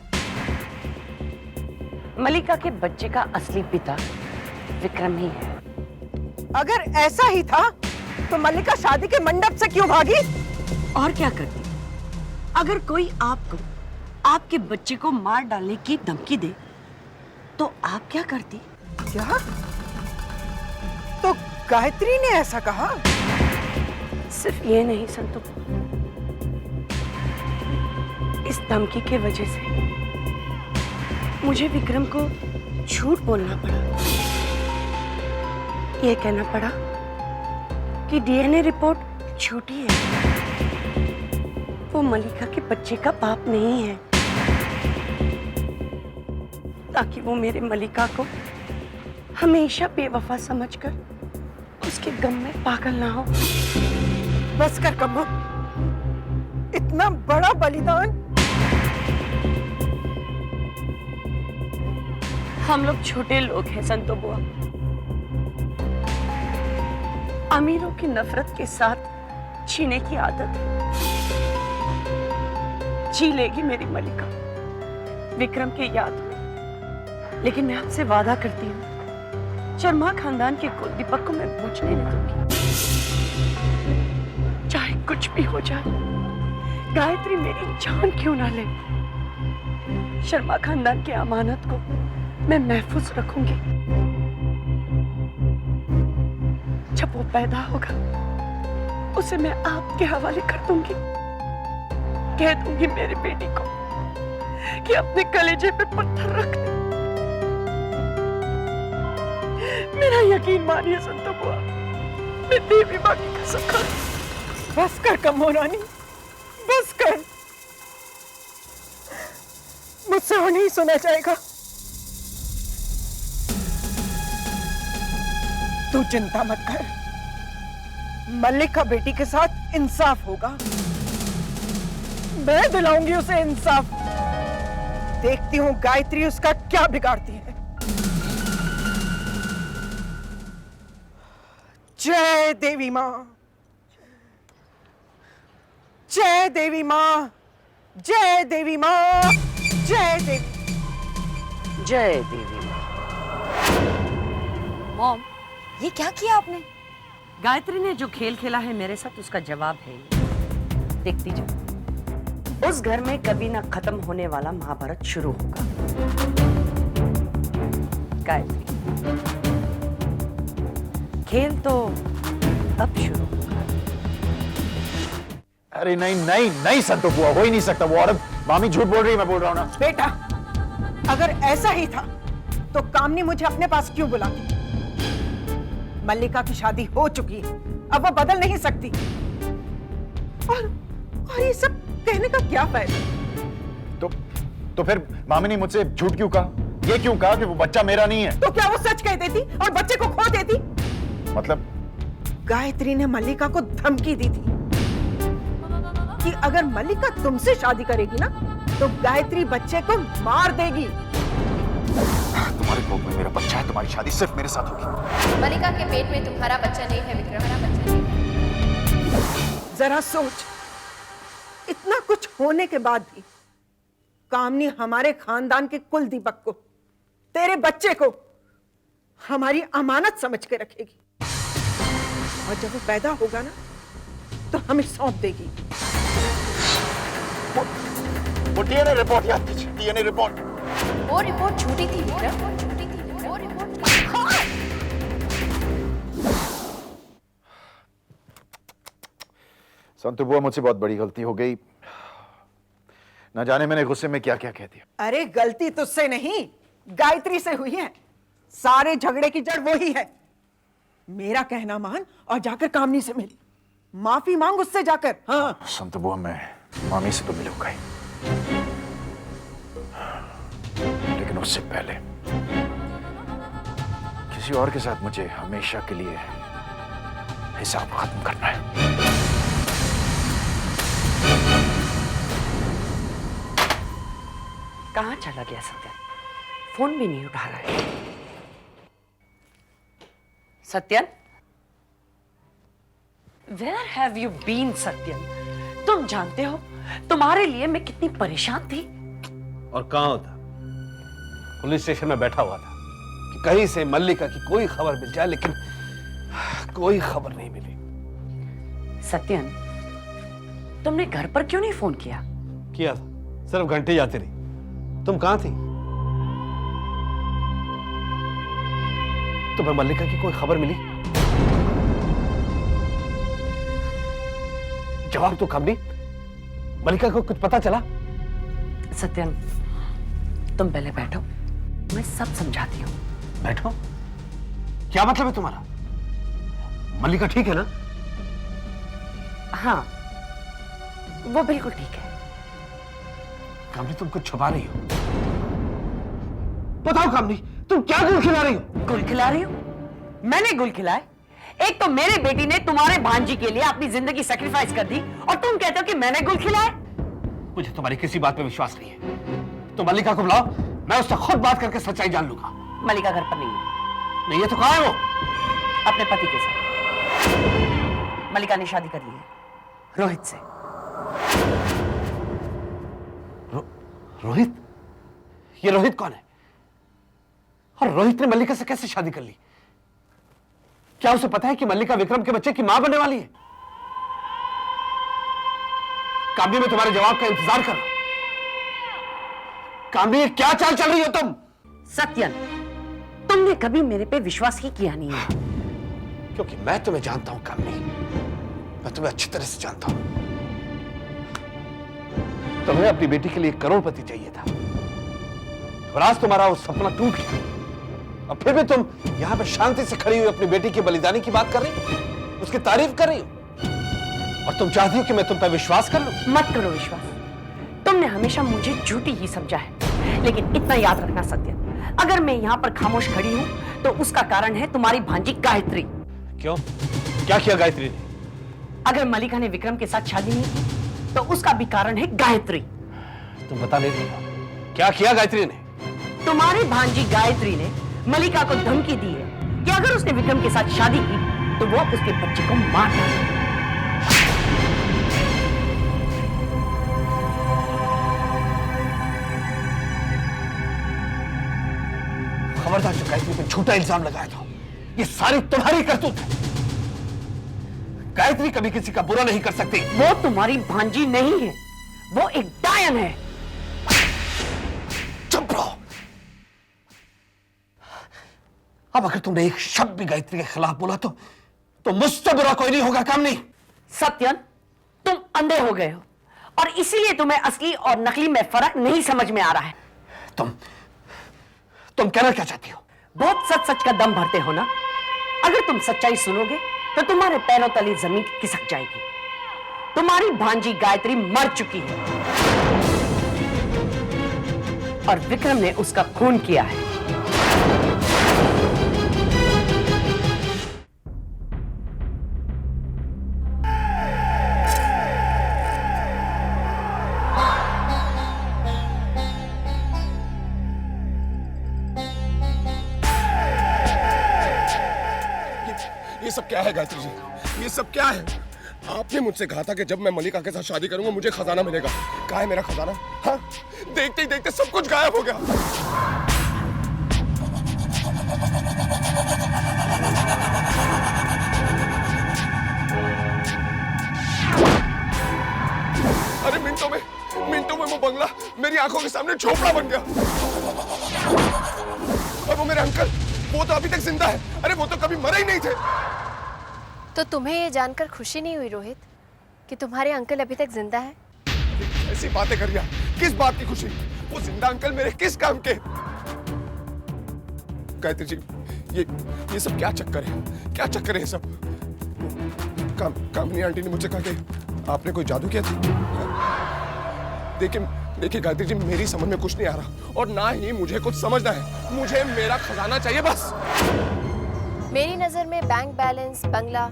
Speaker 1: मल्लिका के बच्चे का असली पिता विक्रम ही है।
Speaker 10: अगर ऐसा ही था तो मल्लिका शादी के मंडप से क्यों भागी?
Speaker 1: और क्या करती? अगर कोई आपको, आपके बच्चे को मार डालने की धमकी दे तो आप क्या करती?
Speaker 10: क्या? तो गायत्री ने ऐसा कहा?
Speaker 1: सिर्फ ये नहीं संतो, इस धमकी के वजह से मुझे विक्रम को झूठ बोलना पड़ा। ये कहना पड़ा कि डीएनए रिपोर्ट झूठी है, वो मलिका के बच्चे का बाप नहीं है, ताकि वो मेरे मलिका को हमेशा बेवफा समझकर उसके गम में पागल ना हो।
Speaker 10: बस कर कम्मो, इतना बड़ा बलिदान।
Speaker 1: हम लोग छोटे लोग हैं संतो बुआ। अमीरों की नफरत के साथ जीने की आदत है। जी लेगी मेरी मलिका विक्रम की याद में, लेकिन मैं आपसे वादा करती हूँ, शर्मा खानदान के कुल दीपक को मैं पूछने नहीं दूंगी। चाहे कुछ भी हो जाए, गायत्री मेरी जान क्यों ना ले, शर्मा खानदान की अमानत को मैं महफूज रखूंगी। जब वो पैदा होगा उसे मैं आपके हवाले कर दूंगी। कह दूंगी मेरी बेटी को कि अपने कलेजे पे पत्थर रख दे। मेरा यकीन मानिए संतो बुआ, मैं देवी मां की कसम खाती हूं।
Speaker 10: बस कर कम्मो रानी, बस कर। मुझसे और नहीं सुना जाएगा। तू चिंता मत कर, मल्लिका बेटी के साथ इंसाफ होगा। मैं दिलाऊंगी उसे इंसाफ। देखती हूँ गायत्री उसका क्या बिगाड़ती है। जय देवी माँ, जय देवी माँ, जय देवी माँ, जय देवी,
Speaker 1: जय देवी मां।
Speaker 6: मॉम, ये क्या किया आपने?
Speaker 1: गायत्री ने जो खेल खेला है मेरे साथ, उसका जवाब है ये। देखती जाओ, उस घर में कभी ना खत्म होने वाला महाभारत शुरू होगा। गायत्री, खेल तो अब शुरू होगा।
Speaker 4: अरे नहीं नहीं नहीं संतो बुआ, हो ही नहीं सकता। वो औरत, मामी झूठ बोल रही है, मैं बोल रहा हूँ ना।
Speaker 10: बेटा, अगर ऐसा ही था तो कामनी मुझे अपने पास क्यों बुलाती? मल्लिका की शादी हो चुकी है, अब वो बदल नहीं सकती। और ये सब कहने का क्या फायदा?
Speaker 4: तो फिर मामी ने मुझसे झूठ क्यों कहा? ये क्यों कहा कि वो बच्चा मेरा नहीं है?
Speaker 10: तो क्या वो सच कह देती और बच्चे को खो देती? गायत्री ने मल्लिका को धमकी दी थी कि अगर मल्लिका तुमसे शादी करेगी ना तो गायत्री बच्चे को मार देगी।
Speaker 4: तुम्हारे कोख में मेरा बच्चा है, तुम्हारी शादी सिर्फ मेरे साथ होगी।
Speaker 3: मल्लिका के पेट में तुम्हारा बच्चा नहीं है विक्रम, हमारा बच्चा नहीं है।
Speaker 10: जरा सोच, इतना कुछ होने के बाद भी कामनी हमारे खानदान के कुल दीपक को, तेरे बच्चे को हमारी अमानत समझ के रखेगी और जब वो पैदा होगा ना तो हमें सौंप देगी।
Speaker 4: वो डीएनए रिपोर्ट याद कीजिए, डीएनए रिपोर्ट।
Speaker 3: वो रिपोर्ट झूठी थी विक्रम, वो झूठी थी, वो रिपोर्ट।
Speaker 4: संतु बुआ, मुझसे बहुत बड़ी गलती हो गई। न जाने मैंने गुस्से में क्या क्या कह दिया।
Speaker 10: अरे गलती तुझसे नहीं, गायत्री से हुई है। सारे झगड़े की जड़ वो ही है। मेरा कहना मान और जाकर कामनी से मिल, माफी मांग उससे जाकर। हाँ
Speaker 4: संतु बुआ, मैं मामी से तो मिलूंगा ही, लेकिन उससे पहले किसी और के साथ मुझे हमेशा के लिए हिसाब खत्म करना है।
Speaker 1: कहाँ चला गया सत्यन? फोन भी नहीं उठा रहा है। Satyan, where have you been Satyan? तुम जानते हो तुम्हारे लिए मैं कितनी परेशान थी।
Speaker 5: और कहां होता? पुलिस स्टेशन में बैठा हुआ था कि कहीं से मल्लिका की कोई खबर मिल जाए, लेकिन कोई खबर नहीं मिली।
Speaker 1: सत्यन, तुमने घर पर क्यों नहीं फोन किया?
Speaker 5: किया था, सिर्फ घंटे जाती रही। तुम कहां थी? तुम्हें मल्लिका की कोई खबर मिली? जवाब तो कम नहीं। मल्लिका को कुछ पता चला?
Speaker 1: सत्यन, तुम पहले बैठो, मैं सब समझाती हूँ।
Speaker 5: बैठो? क्या मतलब है तुम्हारा? मल्लिका ठीक है ना?
Speaker 1: हाँ, वो बिल्कुल ठीक है।
Speaker 5: कामनी, तुम कुछ छुपा रही हो। बताओ कामनी, तुम क्या गुल खिला रही हो?
Speaker 1: गुल खिला रही हूँ? मैंने गुल खिलाए? एक तो मेरे बेटी ने तुम्हारे भांजी के लिए अपनी जिंदगी सैक्रिफाइस कर दी और तुम कहते हो कि मैंने गुल खिलाए?
Speaker 5: मुझे तुम्हारी किसी बात पे विश्वास नहीं है। तुम मल्लिका को बुलाओ, मैं उससे खुद बात करके सच्चाई जान लूंगा।
Speaker 1: मल्लिका घर पर नहीं है।
Speaker 5: नहीं है तो कहां है वो?
Speaker 1: अपने पति के साथ। मल्लिका ने शादी कर ली है रोहित से।
Speaker 5: रोहित? ये रोहित कौन है? और रोहित ने मल्लिका से कैसे शादी कर ली? क्या उसे पता है कि मल्लिका विक्रम के बच्चे की मां बनने वाली है? कामनी, मैं तुम्हारे जवाब का इंतजार कर रहा हूं। कामनी, क्या चाल चल रही हो तुम?
Speaker 1: सत्यन, तुमने कभी मेरे पे विश्वास ही किया नहीं है।
Speaker 5: क्योंकि मैं तुम्हें जानता हूं कामनी, मैं तुम्हें अच्छी तरह से जानता हूं। तुम्हें अपनी बेटी के लिए करोड़पति चाहिए था और आज तुम्हारा वो सपना टूट गया। और फिर भी तुम यहां पे शांति से खड़ी हुई अपनी बेटी की बलिदानी की बात कर रही हो, उसकी तारीफ कर रही हो, और तुम चाहती हो कि मैं तुम पर विश्वास कर लूं?
Speaker 1: मत करो विश्वास। तुमने हमेशा मुझे झूठी ही समझा है। लेकिन इतना याद रखना सत्यन, अगर मैं यहाँ पर खामोश खड़ी हूँ तो उसका कारण है तुम्हारी भांजी गायत्री।
Speaker 5: क्यों? क्या किया गायत्री ने?
Speaker 1: अगर मल्लिका ने विक्रम के साथ शादी नहीं की तो उसका भी कारण है गायत्री।
Speaker 5: तुम बता नहीं रही हो क्या किया गायत्री ने?
Speaker 1: तुम्हारी भांजी गायत्री ने मल्लिका को धमकी दी है कि अगर उसने विक्रम के साथ शादी की तो वो उसके बच्चे को मार देगी।
Speaker 5: खबरदार, जो गायत्री पे झूठा इल्जाम लगाया था, ये सारी तुम्हारी करतूत है। गायत्री कभी किसी का बुरा नहीं कर सकती।
Speaker 1: वो तुम्हारी भांजी नहीं है, वो एक डायन है।
Speaker 5: चुप रहो। अब अगर तुमने एक शब्द भी गायत्री के खिलाफ बोला तो मुझसे बुरा कोई नहीं होगा। कामनी,
Speaker 1: सत्यन, तुम अंधे हो गए हो और इसीलिए तुम्हें असली और नकली में फर्क नहीं समझ में आ रहा है।
Speaker 5: तुम कहना क्या चाहती हो?
Speaker 1: बहुत सच सच का दम भरते हो ना। अगर तुम सच्चाई सुनोगे तो तुम्हारे पैरों तले जमीन खिसक जाएगी। तुम्हारी भांजी गायत्री मर चुकी है और विक्रम ने उसका खून किया है।
Speaker 8: क्या है गायत्री जी? ये सब क्या है? आपने मुझसे कहा था कि जब मैं मलिका के साथ शादी करूंगा मुझे खजाना मिलेगा। कहाँ है मेरा खजाना? हाँ, देखते ही देखते सब कुछ गायब हो गया। अरे मिनटों में वो बंगला मेरी आंखों के सामने झोपड़ा बन गया। और वो मेरे अंकल, वो तो अभी तक जिंदा है। अरे वो तो कभी मरे ही नहीं थे।
Speaker 3: तो तुम्हें ये जानकर खुशी नहीं हुई रोहित कि तुम्हारे अंकल अभी तक जिंदा है?
Speaker 8: ऐसी बातें कर रहा, किस बात की खुशी? वो जिंदा अंकल मेरे किस काम के? गायत्री जी, ये सब क्या चक्कर है? क्या चक्कर है ये सब? कामनी आंटी ने मुझसे कहा कि आपने कोई जादू किया था। देखिए गायत्री जी, मेरी समझ में कुछ नहीं आ रहा और ना ही मुझे कुछ समझना है। मुझे मेरा खजाना चाहिए बस।
Speaker 3: मेरी नजर में बैंक बैलेंस, बंगला,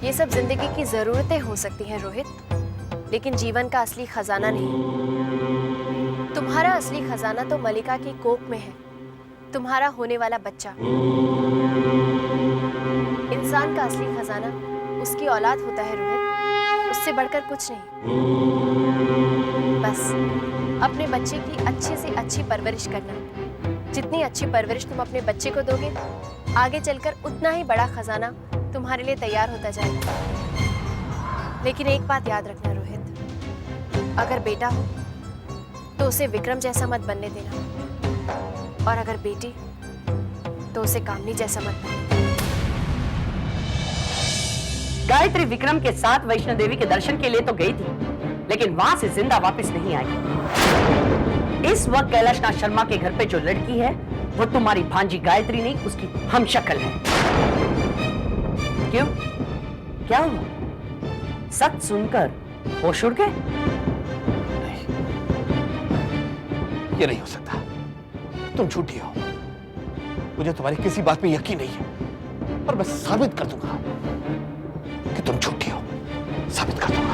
Speaker 3: ये सब जिंदगी की जरूरतें हो सकती हैं रोहित, लेकिन जीवन का असली खजाना नहीं। तुम्हारा असली खजाना तो मलिका की कोख में है, तुम्हारा होने वाला बच्चा। इंसान का असली खजाना उसकी औलाद होता है रोहित, उससे बढ़कर कुछ नहीं। बस अपने बच्चे की अच्छे से अच्छी परवरिश करना। जितनी अच्छी परवरिश तुम अपने बच्चे को दोगे, आगे चलकर उतना ही बड़ा खजाना तुम्हारे लिए तैयार होता जाएगा। लेकिन एक बात याद रखना रोहित, अगर बेटा हो तो उसे विक्रम जैसा मत बनने देना, और अगर बेटी तो उसे कामनी जैसा मत बनने देना।
Speaker 1: गायत्री विक्रम के साथ वैष्णो देवी के दर्शन के लिए तो गई थी, लेकिन वहां से जिंदा वापस नहीं आई। इस वक्त कैलाशनाथ शर्मा के घर पे जो लड़की है वो तुम्हारी भांजी गायत्री नहीं, उसकी हमशक्ल है। क्यों, क्या हुआ? सच सुनकर होश उड़ गए?
Speaker 5: ये नहीं हो सकता, तुम झूठी हो। मुझे तुम्हारी किसी बात में यकीन नहीं है और मैं साबित कर दूंगा कि तुम झूठी हो। साबित कर दूंगा।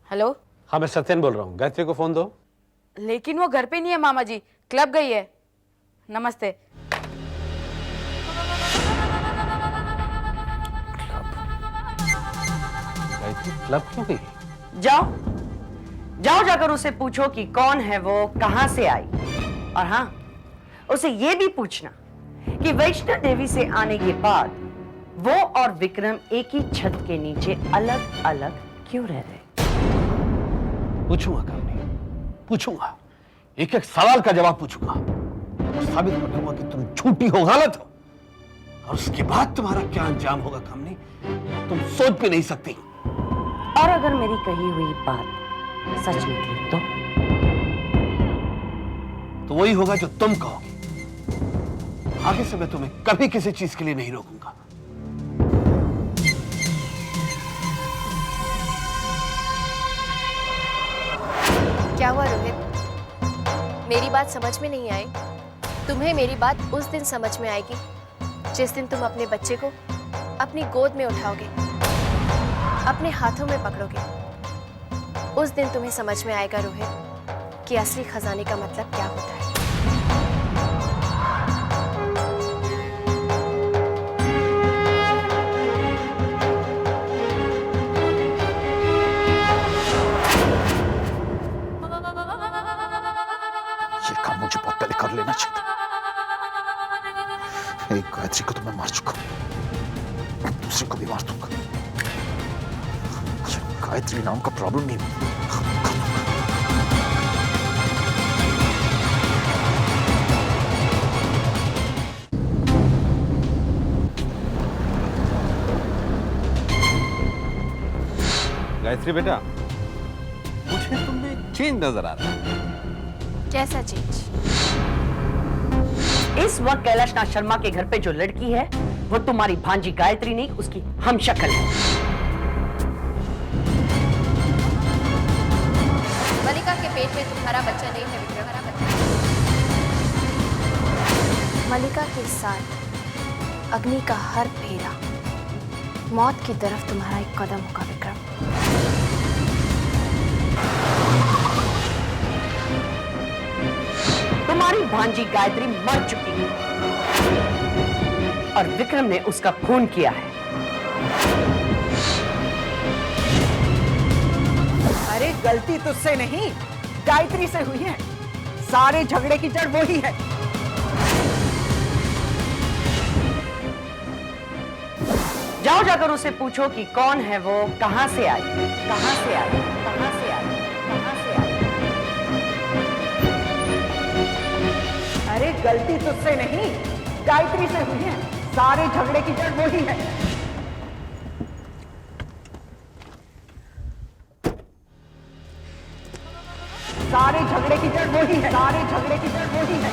Speaker 6: हेलो।
Speaker 7: हाँ, मैं सत्यन बोल रहा हूँ। गायत्री को फोन दो।
Speaker 6: लेकिन वो घर पे नहीं है मामा जी, क्लब गई है। नमस्ते।
Speaker 7: गायत्री क्लब क्यों गई?
Speaker 1: जाओ जाकर उसे पूछो कि कौन है वो, कहां से आई। और हाँ, उसे ये भी पूछना कि वैष्णो देवी से आने के बाद वो और विक्रम एक ही छत के नीचे अलग अलग क्यों रह रहे?
Speaker 5: पूछूंगा कामनी, पूछूंगा। एक एक सवाल का जवाब पूछूंगा और साबित कर दूंगा कि तुम झूठी हो, गलत हो। और उसके बाद तुम्हारा क्या अंजाम होगा कामनी, तुम सोच भी नहीं सकती।
Speaker 1: और अगर मेरी कही हुई बात सच निकली
Speaker 5: तो वही होगा जो तुम कहोगे। आगे से मैं तुम्हें कभी किसी चीज के लिए नहीं रोकूंगा।
Speaker 3: क्या हुआ रोहित, मेरी बात समझ में नहीं आई? तुम्हें मेरी बात उस दिन समझ में आएगी जिस दिन तुम अपने बच्चे को अपनी गोद में उठाओगे, अपने हाथों में पकड़ोगे। उस दिन तुम्हें समझ में आएगा रोहित कि असली खजाने का मतलब क्या होता है।
Speaker 4: ये काम मुझे बहुत पहले कर लेना चाहिए था। एक गायत्री को तो मैं मार चुका हूं, दूसरे को भी मार दूंगा। गायत्री नाम का प्रॉब्लम नहीं।
Speaker 2: गायत्री बेटा, मुझे तुमने चेंज नजर आ रहा है।
Speaker 3: कैसा चेंज?
Speaker 1: इस वक्त कैलाशनाथ शर्मा के घर पे जो लड़की है वो तुम्हारी भांजी गायत्री नहीं, उसकी हमशक्ल है।
Speaker 3: मलिका के पेट में तुम्हारा बच्चा नहीं है विक्रम। मलिका के साथ अग्नि का हर फेरा मौत की तरफ तुम्हारा एक कदम होगा विक्रम।
Speaker 1: तुम्हारी भांजी गायत्री मर चुकी है। और विक्रम ने उसका खून किया है।
Speaker 10: अरे गलती तुझसे नहीं, गायत्री से हुई है। सारे झगड़े की जड़ वही है।
Speaker 1: जाओ जाकर उसे पूछो कि कौन है वो, कहां से आई, कहां से आई, कहां से आई, कहां से आई।
Speaker 10: अरे गलती तुझसे नहीं, गायत्री से हुई है। सारे झगड़े की जड़ वही है। सारे झगड़े की जड़ वही है। सारे झगड़े की जड़ वही है।